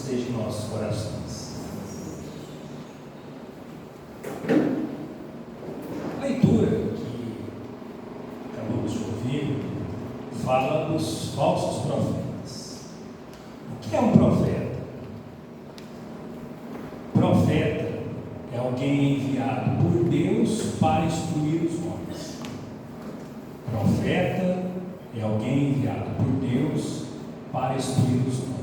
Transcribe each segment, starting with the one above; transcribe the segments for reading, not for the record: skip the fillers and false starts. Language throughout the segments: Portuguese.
esteja em nossos corações. A leitura que acabamos de ouvir fala dos falsos profetas. O que é um profeta? Profeta é alguém enviado por Deus para instruir os homens. Profeta é alguém enviado por Deus para instruir os homens.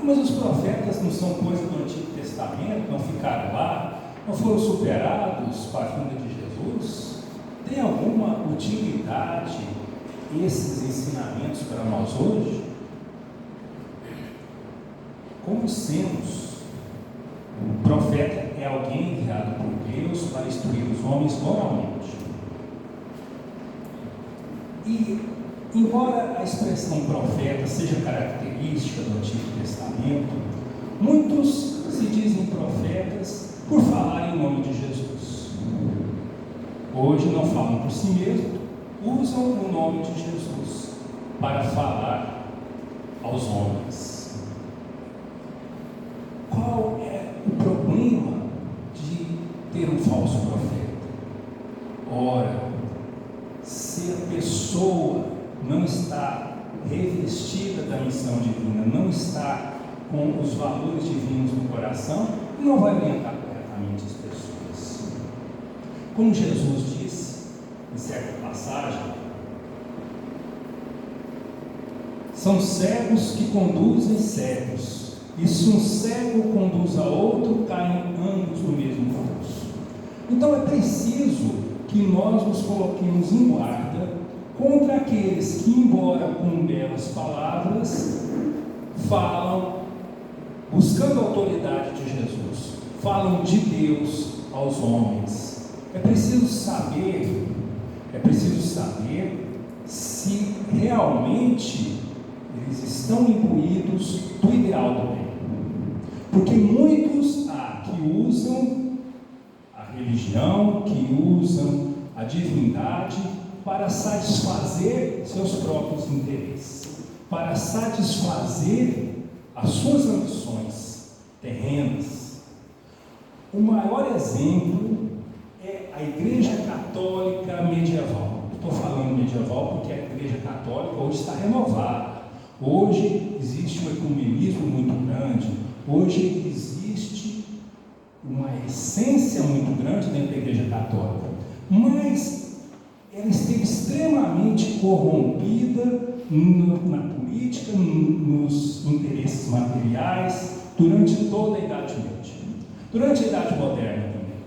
Mas os profetas não são coisa do Antigo Testamento, não ficaram lá, não foram superados para a vinda de Jesus? Tem alguma utilidade esses ensinamentos para nós hoje? Como semos? O profeta é alguém enviado por Deus para instruir os homens moralmente. E, embora a expressão profeta seja característica do Antigo Testamento, muitos se dizem profetas por falar em nome de Jesus. Hoje não falam por si mesmos, usam o nome de Jesus para falar aos homens. Qual é o problema de ter um falso profeta? Ora, se a pessoa não está revestida da missão divina, não está com os valores divinos no coração, não vai orientar corretamente as pessoas. Como Jesus disse em certa passagem, são cegos que conduzem cegos, e se um cego conduz a outro, caem ambos no mesmo fosso. Então é preciso que nós nos coloquemos em guarda contra aqueles que, embora com belas palavras, falam, buscando a autoridade de Jesus, falam de Deus aos homens. É preciso saber se realmente eles estão imbuídos do ideal do bem. Porque muitos há que usam a religião, que usam a divindade para satisfazer seus próprios interesses, para satisfazer as suas ambições terrenas. O maior exemplo é a Igreja Católica medieval. Estou falando medieval porque a Igreja Católica hoje está renovada. Hoje existe um ecumenismo muito grande. Hoje existe uma essência muito grande dentro da Igreja Católica. Mas ela esteve extremamente corrompida na política, nos interesses materiais, durante toda a Idade Média. Durante a Idade Moderna também.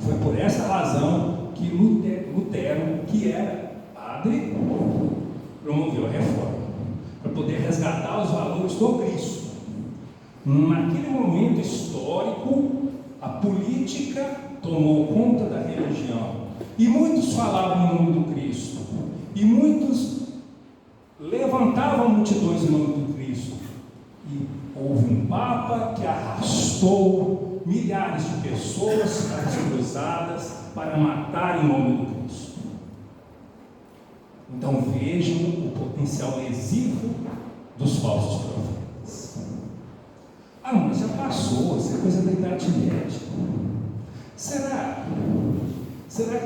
Foi por essa razão que Lutero, que era padre, promoveu a reforma, para poder resgatar os valores do Cristo. Naquele momento histórico, a política tomou conta da religião, e muitos falavam em nome do Cristo, e muitos levantavam multidões em nome do Cristo, e houve um Papa que arrastou milhares de pessoas para as cruzadas para matar em nome do Cristo. Então vejam o potencial exíguo dos falsos profetas. Ah, mas já passou, isso é coisa da Idade Média. Será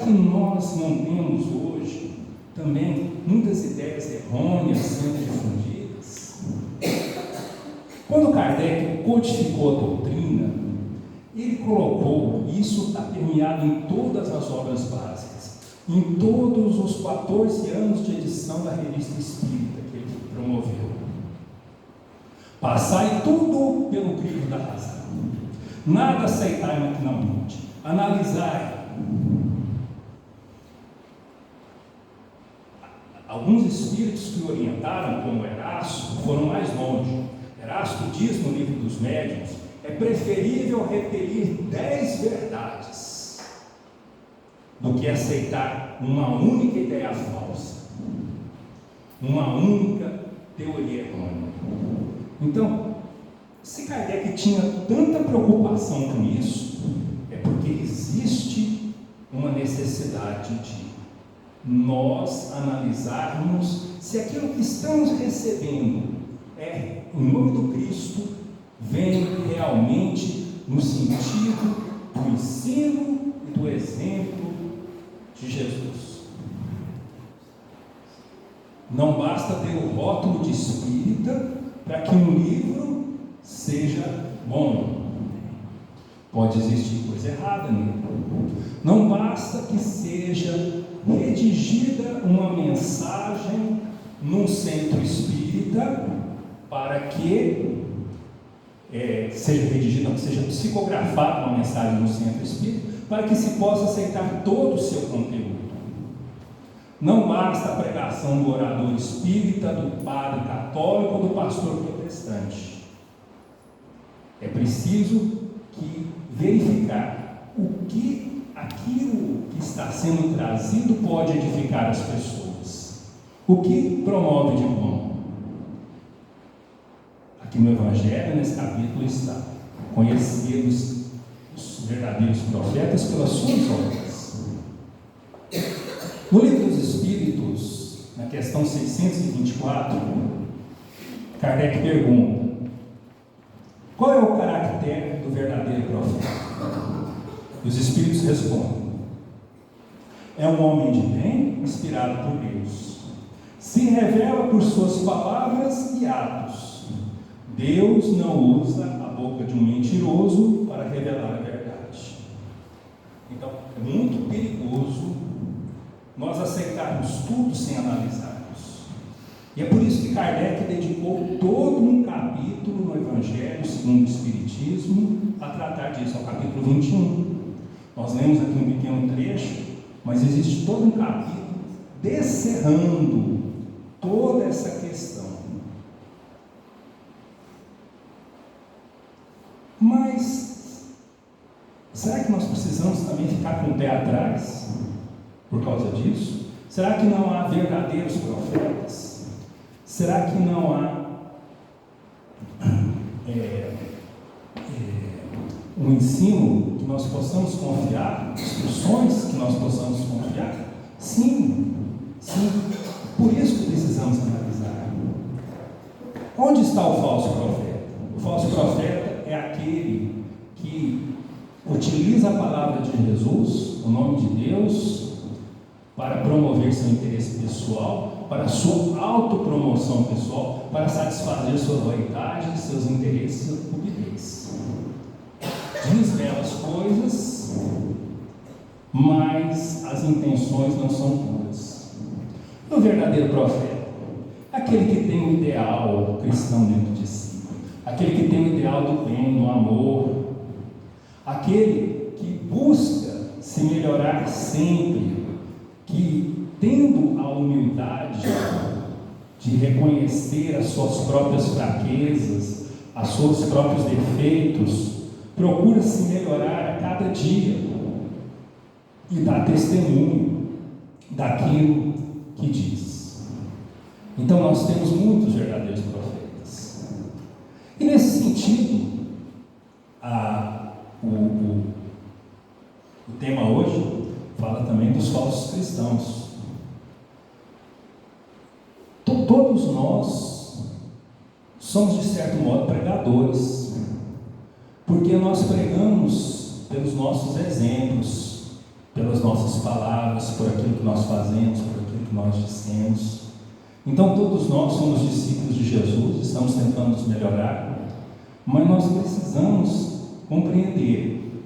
que nós não temos hoje também muitas ideias errôneas sendo difundidas? Quando Kardec codificou a doutrina, ele colocou, isso está permeado em todas as obras básicas, em todos os 14 anos de edição da Revista Espírita que ele promoveu. Passai tudo pelo crivo da razão, nada aceitai maquinalmente, analisai. Alguns espíritos que orientaram, como Erasto, foram mais longe. Erasto diz no livro dos Médiuns: é preferível repelir 10 verdades do que aceitar uma única ideia falsa, uma única teoria errônea. Então, se Kardec tinha tanta preocupação com isso, é porque existe uma necessidade de nós analisarmos se aquilo que estamos recebendo em nome do Cristo, vem realmente no sentido do ensino e do exemplo de Jesus. Não basta ter o rótulo de espírita para que um livro seja bom. Pode existir coisa errada nele. Não basta que seja redigida uma mensagem num centro espírita para que seja redigida, que seja psicografada uma mensagem no centro espírita, para que se possa aceitar todo o seu conteúdo. Não basta a pregação do orador espírita, do padre católico ou do pastor protestante. É preciso verificar aquilo que está sendo trazido pode edificar as pessoas. O que promove de bom? Aqui no Evangelho, nesse capítulo, está: conhecê-los, os verdadeiros profetas, pelas suas obras. No Livro dos Espíritos, na questão 624, Kardec pergunta: qual é o caráter do verdadeiro profeta? E os Espíritos respondem: é um homem de bem, inspirado por Deus. Se revela por suas palavras e atos. Deus não usa a boca de um mentiroso para revelar a verdade. Então, é muito perigoso nós aceitarmos tudo sem analisarmos. E é por isso que Kardec dedicou todo um capítulo no Evangelho segundo o Espiritismo a tratar disso, ao capítulo 21. Nós lemos aqui um pequeno trecho, mas existe todo um capítulo descerrando toda essa questão. Mas será que nós precisamos também ficar com o pé atrás por causa disso? Será que não há verdadeiros profetas? Será que não há um ensino que nós possamos confiar, instruções que nós possamos confiar? Sim. Por isso que precisamos analisar. Onde está o falso profeta? O falso profeta é aquele que utiliza a palavra de Jesus, o nome de Deus, para promover seu interesse pessoal, para sua autopromoção pessoal, para satisfazer sua vaidade, seus interesses e cupidez. Diz belas coisas, mas as intenções não são puras. O verdadeiro profeta, aquele que tem o ideal cristão dentro de si, aquele que tem o ideal do bem, do amor, aquele que busca se melhorar sempre, que tendo a humildade de reconhecer as suas próprias fraquezas, os seus próprios defeitos, procura se melhorar a cada dia e dar testemunho daquilo que diz. Então nós temos muitos verdadeiros profetas. E nesse sentido, o tema hoje fala também dos falsos cristãos. Todos nós somos, de certo modo, pregadores, porque nós pregamos pelos nossos exemplos, pelas nossas palavras, por aquilo que nós fazemos, por aquilo que nós dissemos. Então todos nós somos discípulos de Jesus, estamos tentando nos melhorar, mas nós precisamos compreender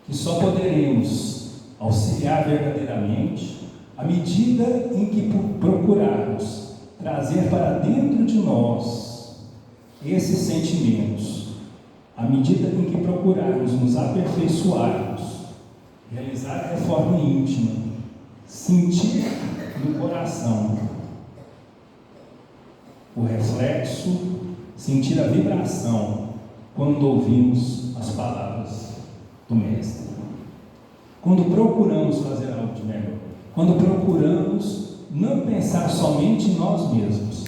que só poderemos auxiliar verdadeiramente à medida em que procurarmos trazer para dentro de nós esses sentimentos, à medida em que procurarmos nos aperfeiçoarmos, realizar a reforma íntima, sentir no coração o reflexo, sentir a vibração quando ouvimos as palavras do Mestre. Quando procuramos fazer algo de melhor, quando procuramos não pensar somente em nós mesmos,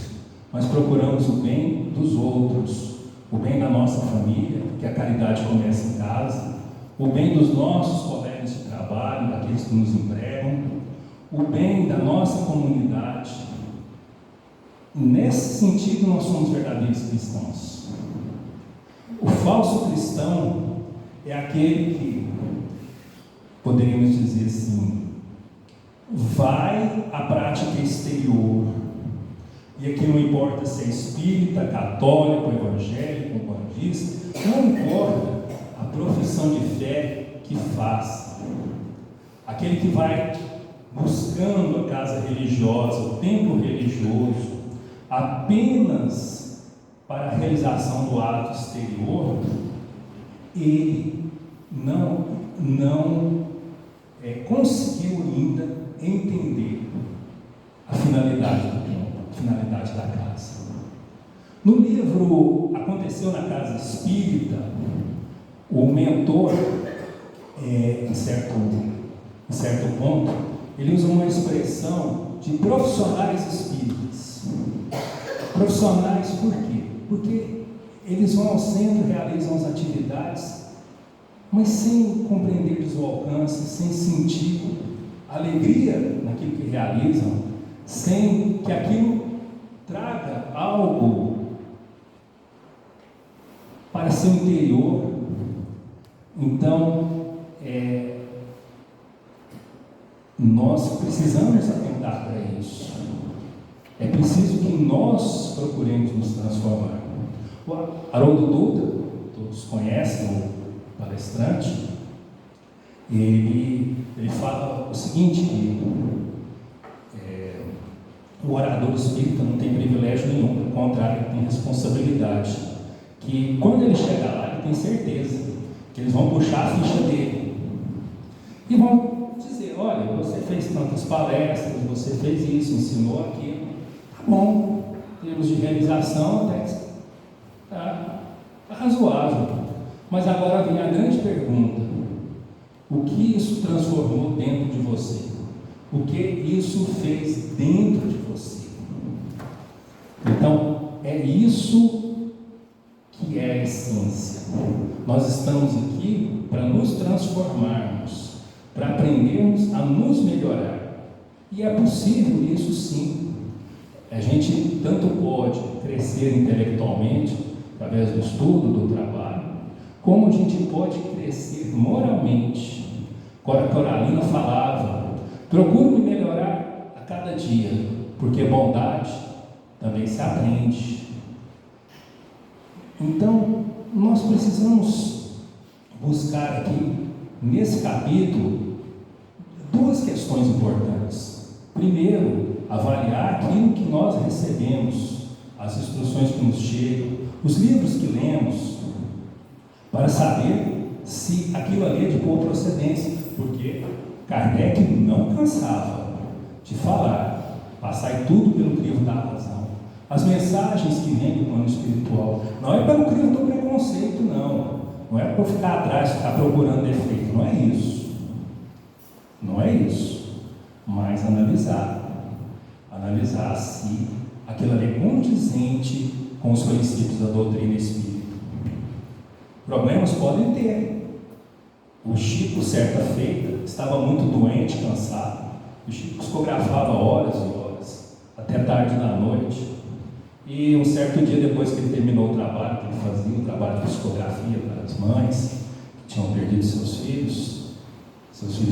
mas procuramos o bem dos outros, o bem da nossa família, porque a caridade começa em casa, o bem dos nossos colegas de trabalho, daqueles que nos empregam, o bem da nossa comunidade. Nesse sentido, nós somos verdadeiros cristãos. O falso cristão é aquele que, poderíamos dizer assim, vai à prática exterior, e aqui não importa se é espírita, católico, evangélico, bandista, não importa a profissão de fé que faz. Aquele que vai buscando a casa religiosa, o templo religioso, apenas para a realização do ato exterior, ele não conseguiu ainda entender a finalidade do templo, a finalidade da casa. No livro Aconteceu na Casa Espírita, o mentor, em certo ponto, ele usa uma expressão de profissionais espíritas. Profissionais por quê? Porque eles vão ao centro, realizam as atividades, mas sem compreender o alcance, sem sentir alegria naquilo que realizam, sem que aquilo traga algo para seu interior. Então, nós precisamos atentar para isso. É preciso que nós procuremos nos transformar. O Haroldo Dutra, todos conhecem, o palestrante, ele fala o seguinte, o orador espírita não tem privilégio nenhum, pelo contrário, ele tem responsabilidade, que quando ele chegar lá, ele tem certeza que eles vão puxar a ficha dele e vão dizer: olha, você fez tantas palestras, você fez isso, ensinou aquilo, tá bom, em termos de realização até que está razoável, mas agora vem a grande pergunta: o que isso transformou dentro de você? O que isso fez dentro de você? Então, é isso que é a essência. Nós estamos aqui para nos transformarmos, para aprendermos a nos melhorar. E é possível isso sim. A gente tanto pode crescer intelectualmente, através do estudo, do trabalho, como a gente pode crescer moralmente. Coralina falava: procuro me melhorar a cada dia, porque bondade também se aprende. Então, nós precisamos buscar aqui, nesse capítulo, duas questões importantes. Primeiro, avaliar aquilo que nós recebemos, as instruções que nos chegam, os livros que lemos, para saber se aquilo ali é de boa procedência, porque Kardec não cansava de falar: passai tudo pelo crivo da razão. As mensagens que vêm do plano espiritual não é pelo crivo do preconceito, não é para ficar atrás, ficar procurando defeito, não é isso, mas analisar se aquilo ali é condizente com os princípios da doutrina espírita. Problemas podem ter. O Chico, certa feita, estava muito doente, cansado. O Chico psicografava horas e horas, até tarde da noite. E um certo dia, depois que ele terminou o trabalho que ele fazia, o trabalho de psicografia para as mães que tinham perdido seus filhos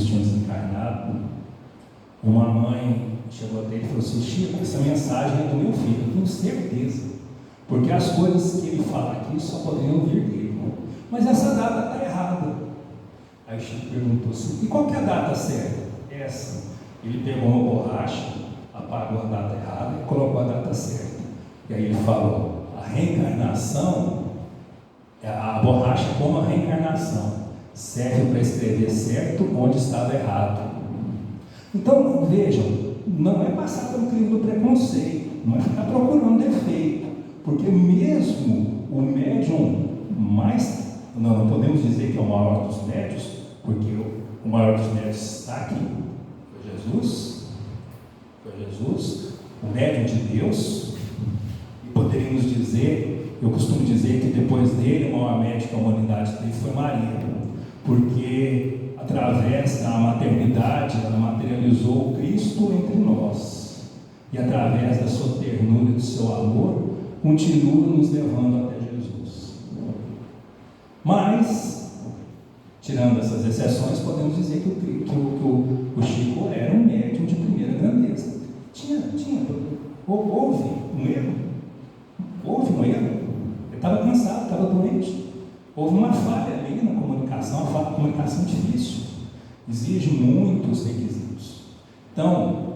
tinham desencarnado, uma mãe chegou até ele e falou assim: Chico, essa mensagem é do meu filho, eu tenho certeza, porque as coisas que ele fala aqui só poderiam vir dele, mas essa data está errada. Aí o Chico perguntou assim: e qual que é a data certa? Essa. Ele pegou uma borracha, apagou a data errada e colocou a data certa. E aí ele falou: a reencarnação, a borracha como a reencarnação, serve para escrever certo onde estava errado. Então, vejam, não é passar pelo crime do preconceito, não é ficar procurando defeito, porque mesmo o médium mais, não podemos dizer que é o maior dos médios, porque o maior dos médios está aqui, foi Jesus, o médium de Deus, e poderíamos dizer, eu costumo dizer que depois dele, o maior médium que a humanidade teve foi Maria, porque através da maternidade ela materializou o Cristo entre nós. e através da sua ternura e do seu amor, continua nos levando até Jesus. Mas, tirando essas exceções, podemos dizer que o Chico era um médium de primeira grandeza. Houve um erro. Ele estava cansado, estava doente. Houve uma falha ali na comunicação, uma comunicação difícil. Exige muitos requisitos. Então,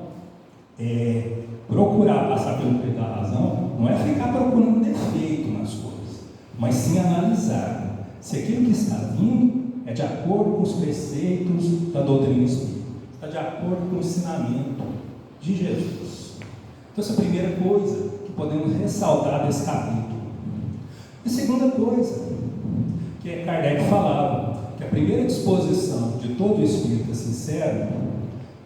procurar passar pelo crivo da razão não é ficar procurando defeito nas coisas, mas sim analisar se aquilo que está vindo é de acordo com os preceitos da doutrina espírita, está de acordo com o ensinamento de Jesus. Então, essa é a primeira coisa que podemos ressaltar desse capítulo. E a segunda coisa, que Kardec falava, que a primeira disposição de todo espírita sincero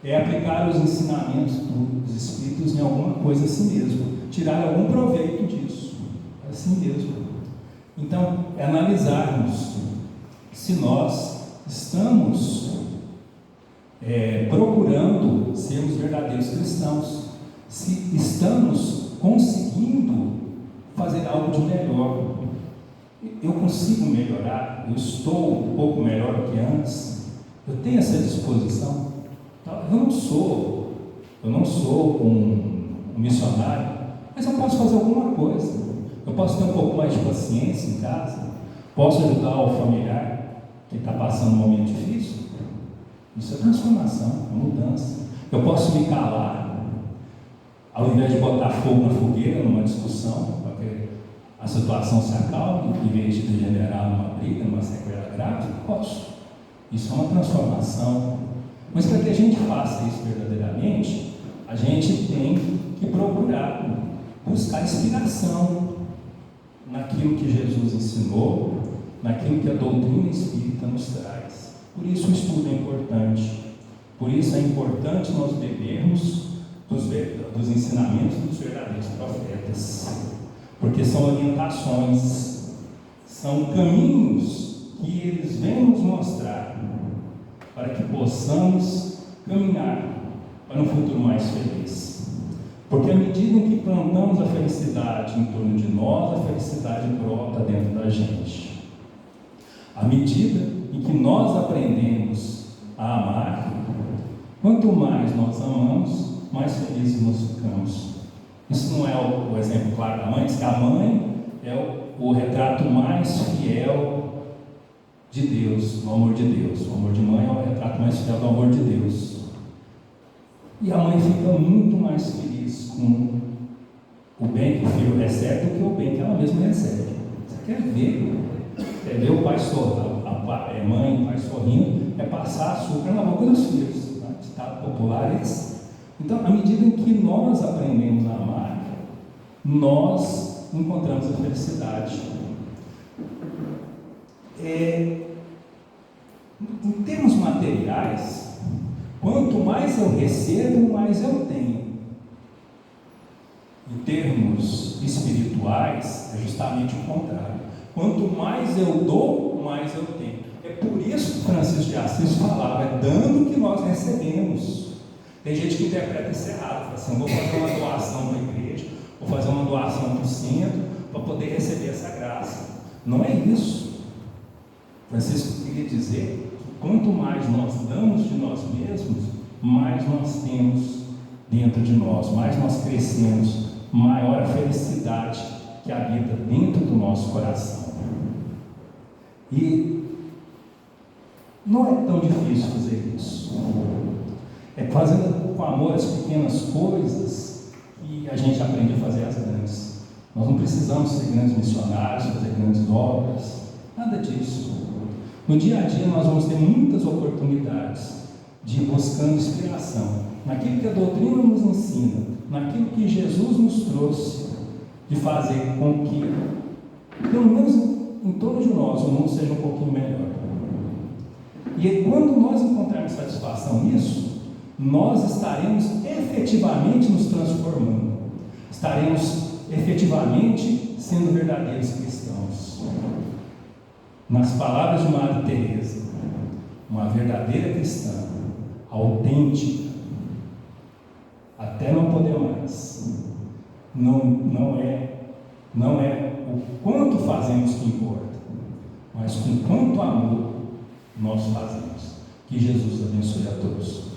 é aplicar os ensinamentos dos espíritos em alguma coisa a si mesmo, tirar algum proveito disso, a si mesmo. Então, é analisarmos se nós estamos procurando sermos verdadeiros cristãos, se estamos conseguindo fazer algo de melhor. Eu consigo melhorar, eu estou um pouco melhor do que antes, eu tenho essa disposição. Eu não sou um missionário, mas eu posso fazer alguma coisa. Eu posso ter um pouco mais de paciência em casa, posso ajudar o familiar que está passando um momento difícil. Isso é transformação, é mudança. Eu posso me calar, ao invés de botar fogo na fogueira numa discussão, para que a situação se acalme, em vez de degenerar numa briga, numa sequela grave. Eu posso. Isso é uma transformação. Mas para que a gente faça isso verdadeiramente, a gente tem que procurar buscar inspiração naquilo que Jesus ensinou, naquilo que a doutrina espírita nos traz. Por isso o estudo é importante. Por isso é importante nós bebermos dos ensinamentos dos verdadeiros profetas. Porque são orientações, são caminhos que eles vêm nos mostrar para que possamos caminhar para um futuro mais feliz. Porque à medida em que plantamos a felicidade em torno de nós, a felicidade brota dentro da gente. À medida em que nós aprendemos a amar, quanto mais nós amamos, mais felizes nós ficamos. Isso não é o exemplo claro da mãe, diz que a mãe é o retrato mais fiel de Deus, do amor de Deus. O amor de mãe é o retrato mais fiel do amor de Deus. E a mãe fica muito mais feliz com o bem que o filho recebe do que o bem que ela mesma recebe. Você quer ver o pai sorrindo, a mãe e o pai sorrindo, é passar açúcar na boca dos filhos. Né? Ditado popular é esse. Então, à medida em que nós aprendemos a amar, nós encontramos a felicidade. Em termos materiais, quanto mais eu recebo, mais eu tenho. Em termos espirituais, é justamente o contrário. Quanto mais eu dou, mais eu tenho. É por isso que Francisco de Assis falava, é dando que nós recebemos. Tem gente que interpreta isso errado, fala assim, vou fazer uma doação para a igreja, vou fazer uma doação para o centro, para poder receber essa graça. Não é isso. Francisco queria dizer que quanto mais nós damos de nós mesmos, mais nós temos dentro de nós, mais nós crescemos, maior a felicidade que habita dentro do nosso coração. E não é tão difícil fazer isso. É fazendo com amor as pequenas coisas que a gente aprende a fazer as grandes. Nós não precisamos ser grandes missionários, fazer grandes obras, nada disso. No dia a dia nós vamos ter muitas oportunidades de ir buscando inspiração naquilo que a doutrina nos ensina, naquilo que Jesus nos trouxe, de fazer com que, pelo menos em torno de nós, o mundo seja um pouquinho melhor. E quando nós encontrarmos satisfação nisso, nós estaremos efetivamente nos transformando, estaremos efetivamente sendo verdadeiros cristãos. Nas palavras de Madre Teresa, uma verdadeira cristã, autêntica, até não poder mais. Não é o quanto fazemos que importa, mas com quanto amor nós fazemos. Que Jesus abençoe a todos.